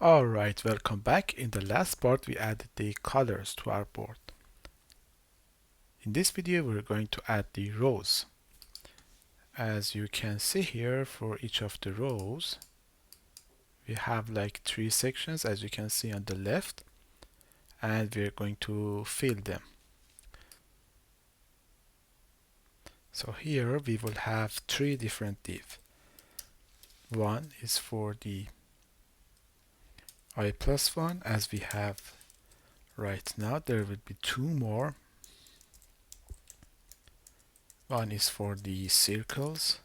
Alright, welcome back. In the last part we added the colors to our board. In this video we're going to add the rows. As you can see here, for each of the rows we have like 3 sections, as you can see on the left, and we're going to fill them. So here we will have 3 different divs. One is for the I+1, as we have right now. There will be 2 more. One is for the circles,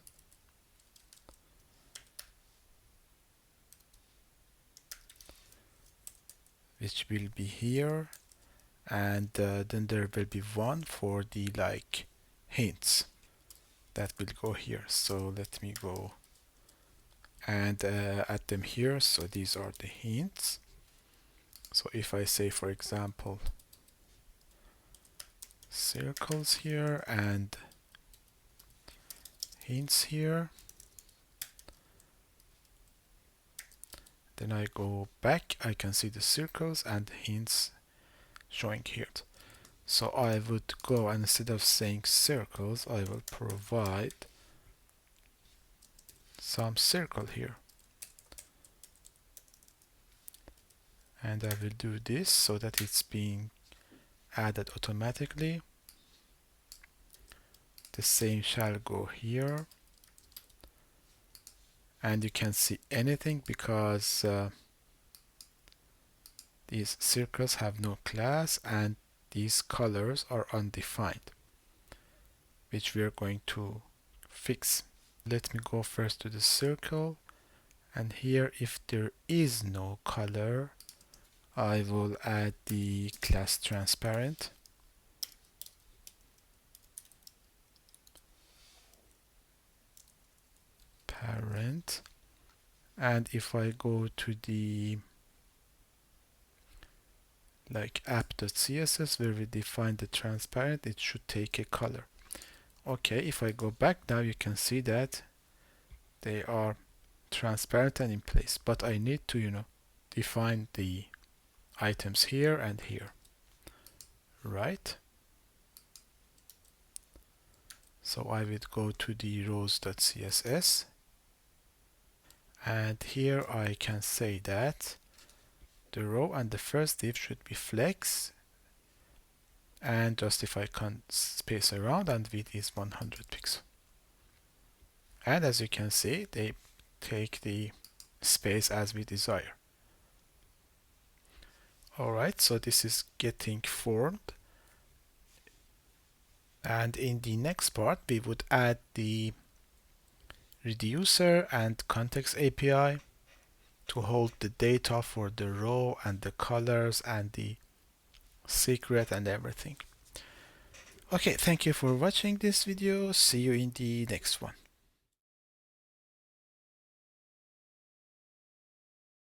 which will be here, and then there will be one for the like hints that will go here. So let me go and add them here. So these are the hints. So if I say, for example, circles here and hints here, then I go back, I can see the circles and hints showing here. So I would go, and instead of saying circles, I will provide some circle here. And I will do this so that it's being added automatically. The same shall go here. And you can't see anything because these circles have no class and these colors are undefined, which we are going to fix. Let me go first to the circle, and here, if there is no color, I will add the class transparent. Parent. And if I go to the like app.css where we define the transparent, it should take a color. Okay, if I go back now, you can see that they are transparent and in place, but I need to define the items here and here, right? So I would go to the rows.css, and here I can say that the row and the first div should be flex, and justify space around, and width is 100 pixels. And as you can see, they take the space as we desire. Alright, so this is getting formed. And in the next part, we would add the reducer and context API to hold the data for the row and the colors and the secret and everything. Okay, thank you for watching this video. See you in the next one.